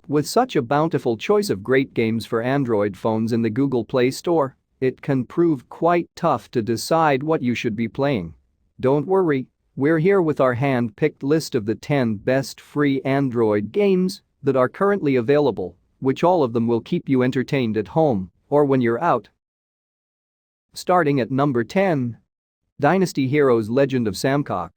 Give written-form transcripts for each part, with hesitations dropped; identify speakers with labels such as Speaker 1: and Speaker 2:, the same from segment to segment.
Speaker 1: With such a bountiful choice of great games for Android phones in the Google Play Store, it can prove quite tough to decide what you should be playing. Don't worry, we're here with our hand-picked list of the 10 best free Android games that are currently available, which all of them will keep you entertained at home or when you're out. Starting at number 10. Dynasty Heroes: Legend of SamKok.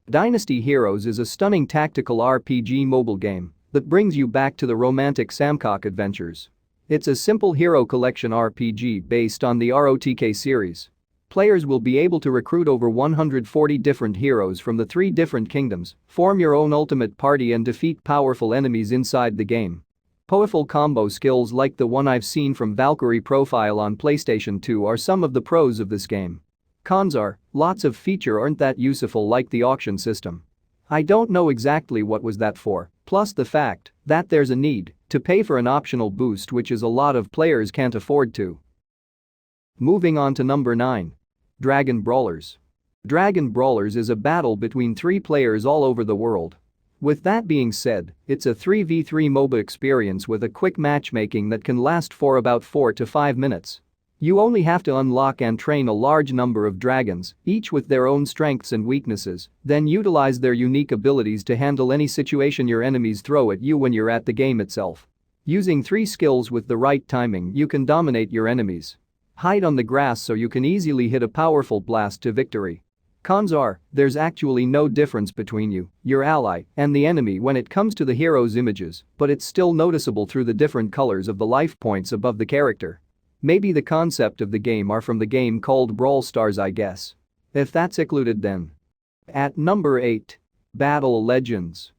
Speaker 1: Dynasty Heroes is a stunning tactical RPG mobile game that brings you back to the romantic SamKok adventures. It's a simple hero collection RPG based on the ROTK series. Players will be able to recruit over 140 different heroes from the 3 different kingdoms, form your own ultimate party and defeat powerful enemies inside the game. Powerful combo skills like the one I've seen from Valkyrie Profile on PlayStation 2 are some of the pros of this game. Cons are, lots of features aren't that useful, like the auction system. I don't know exactly what was that for, plus the fact that there's a need to pay for an optional boost, which is a lot of players can't afford to. Moving on to number 9. Dragon Brawlers. Dragon Brawlers is a battle between 3 players all over the world. With that being said, it's a 3v3 MOBA experience with a quick matchmaking that can last for about 4 to 5 minutes. You only have to unlock and train a large number of dragons, each with their own strengths and weaknesses, then utilize their unique abilities to handle any situation your enemies throw at you when you're at the game itself. Using 3 skills with the right timing, you can dominate your enemies. Hide on the grass so you can easily hit a powerful blast to victory. Cons are, there's actually no difference between you, your ally, and the enemy when it comes to the hero's images, but it's still noticeable through the different colors of the life points above the character. Maybe the concept of the game are from the game called Brawl Stars, I guess. If that's included then. At number 8. Battle Legends.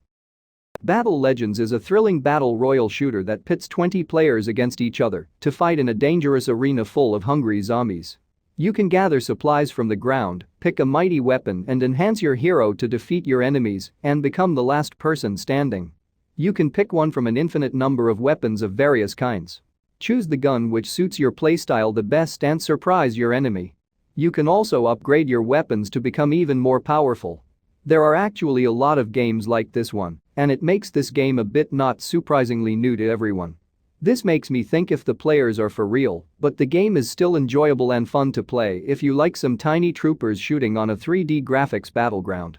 Speaker 1: Battle Legends is a thrilling battle royale shooter that pits 20 players against each other to fight in a dangerous arena full of hungry zombies. You can gather supplies from the ground, pick a mighty weapon and enhance your hero to defeat your enemies and become the last person standing. You can pick one from an infinite number of weapons of various kinds. Choose the gun which suits your playstyle the best and surprise your enemy. You can also upgrade your weapons to become even more powerful. There are actually a lot of games like this one, and it makes this game a bit not surprisingly new to everyone. This makes me think if the players are for real, but the game is still enjoyable and fun to play if you like some tiny troopers shooting on a 3D graphics battleground.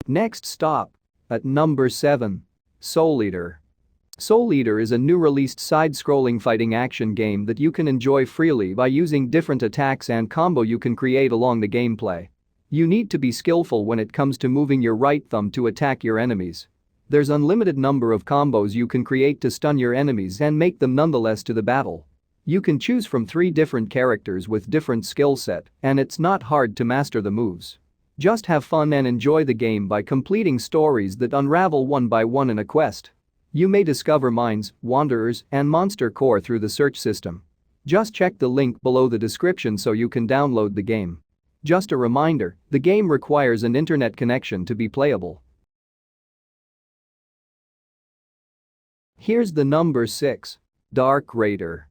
Speaker 1: Next stop. At number 7. SoulEater. SoulEater is a new released side-scrolling fighting action game that you can enjoy freely by using different attacks and combo you can create along the gameplay. You need to be skillful when it comes to moving your right thumb to attack your enemies. There's unlimited number of combos you can create to stun your enemies and make them nonetheless to the battle. You can choose from 3 different characters with different skill set, and it's not hard to master the moves. Just have fun and enjoy the game by completing stories that unravel one by one in a quest. You may discover mines, wanderers, and monster core through the search system. Just check the link below the description so you can download the game. Just a reminder, the game requires an internet connection to be playable. Here's the number 6. KartRider.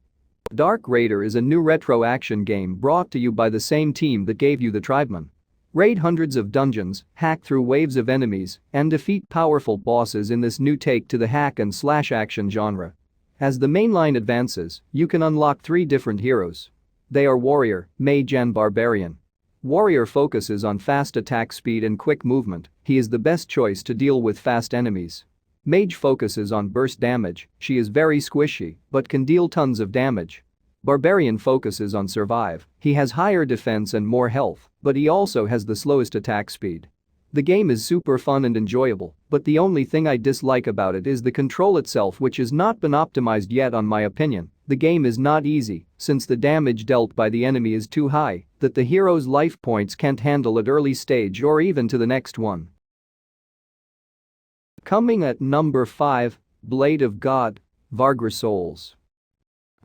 Speaker 1: KartRider is a new retro action game brought to you by the same team that gave you the Tribeman. Raid hundreds of dungeons, hack through waves of enemies, and defeat powerful bosses in this new take to the hack-and-slash action genre. As the mainline advances, you can unlock 3 different heroes. They are Warrior, Mage and Barbarian. Warrior focuses on fast attack speed and quick movement. He is the best choice to deal with fast enemies. Mage focuses on burst damage. She is very squishy but can deal tons of damage. Barbarian focuses on survive. He has higher defense and more health, but he also has the slowest attack speed. The game is super fun and enjoyable, but the only thing I dislike about it is the control itself, which has not been optimized yet on my opinion. The game is not easy, since the damage dealt by the enemy is too high that the hero's life points can't handle at early stage or even to the next one. Coming at number 5, Blade of God, Vargr Souls.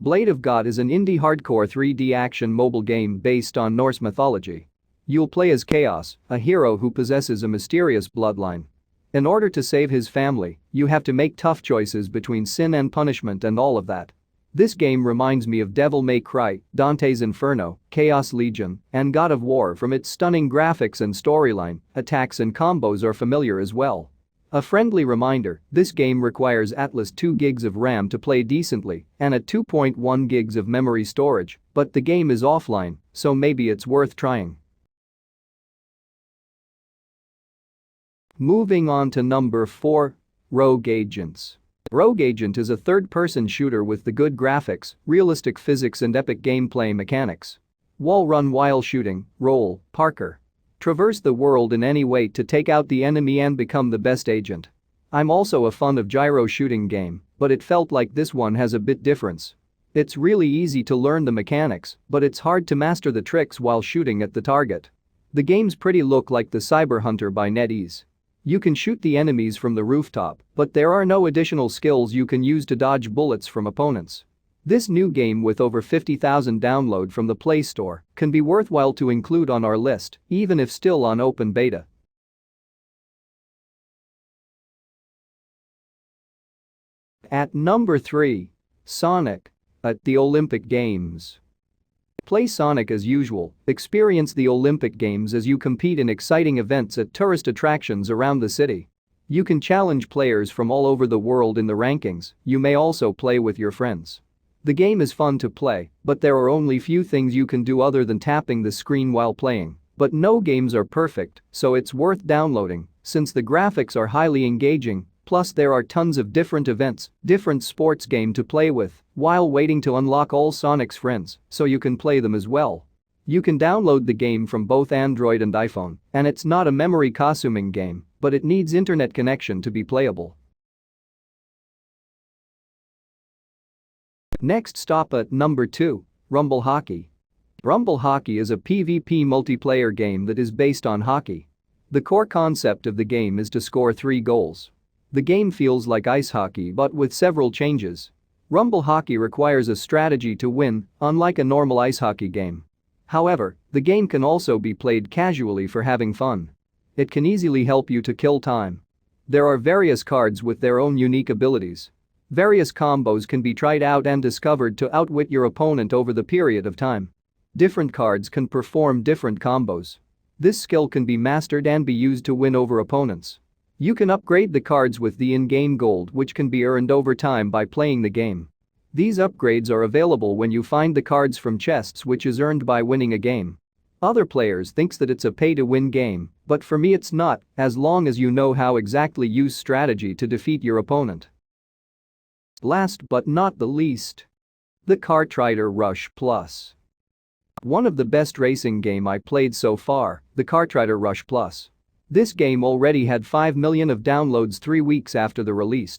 Speaker 1: Blade of God is an indie hardcore 3D action mobile game based on Norse mythology. You'll play as Chaos, a hero who possesses a mysterious bloodline. In order to save his family, you have to make tough choices between sin and punishment and all of that. This game reminds me of Devil May Cry, Dante's Inferno, Chaos Legion, and God of War from its stunning graphics and storyline. Attacks and combos are familiar as well. A friendly reminder, this game requires at least 2 gigs of RAM to play decently and a 2.1 gigs of memory storage, but the game is offline, so maybe it's worth trying. Moving on to number 4. Rogue Agents. Rogue Agent is a third-person shooter with the good graphics, realistic physics and epic gameplay mechanics. Wall run while shooting, roll, parkour. Traverse the world in any way to take out the enemy and become the best agent. I'm also a fan of gyro shooting game, but it felt like this one has a bit difference. It's really easy to learn the mechanics, but it's hard to master the tricks while shooting at the target. The game's pretty look like the Cyber Hunter by NetEase. You can shoot the enemies from the rooftop, but there are no additional skills you can use to dodge bullets from opponents. This new game with over 50,000 download from the Play Store can be worthwhile to include on our list, even if still on open beta. At number 3. Sonic at the Olympic Games. Play Sonic as usual, experience the Olympic Games as you compete in exciting events at tourist attractions around the city. You can challenge players from all over the world in the rankings. You may also play with your friends. The game is fun to play, but there are only few things you can do other than tapping the screen while playing. But no games are perfect, so it's worth downloading since the graphics are highly engaging, plus there are tons of different events, different sports game to play with, while waiting to unlock all Sonic's friends so you can play them as well. You can download the game from both Android and iPhone, and it's not a memory consuming game, but it needs internet connection to be playable. Next stop at number 2. Rumble Hockey. Rumble Hockey is a PvP multiplayer game that is based on hockey. The core concept of the game is to score 3 goals. The game feels like ice hockey but with several changes. Rumble Hockey requires a strategy to win, unlike a normal ice hockey game. However, the game can also be played casually for having fun. It can easily help you to kill time. There are various cards with their own unique abilities. Various combos can be tried out and discovered to outwit your opponent over the period of time. Different cards can perform different combos. This skill can be mastered and be used to win over opponents. You can upgrade the cards with the in-game gold, which can be earned over time by playing the game. These upgrades are available when you find the cards from chests, which is earned by winning a game. Other players thinks that it's a pay-to-win game, but for me it's not, as long as you know how exactly use strategy to defeat your opponent. Last but not the least. The KartRider Rush Plus. One of the best racing game I played so far, the KartRider Rush Plus. This game already had 5 million of downloads 3 weeks after the release.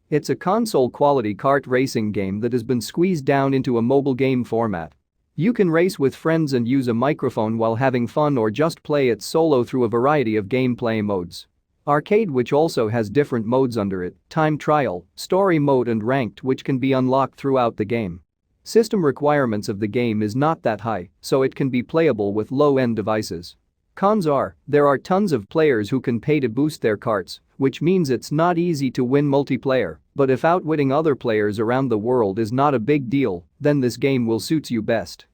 Speaker 1: It's a console-quality kart racing game that has been squeezed down into a mobile game format. You can race with friends and use a microphone while having fun or just play it solo through a variety of gameplay modes. Arcade, which also has different modes under it, time trial, story mode and ranked, which can be unlocked throughout the game. System requirements of the game is not that high, so it can be playable with low-end devices. Cons are, there are tons of players who can pay to boost their carts, which means it's not easy to win multiplayer, but if outwitting other players around the world is not a big deal, then this game will suit you best.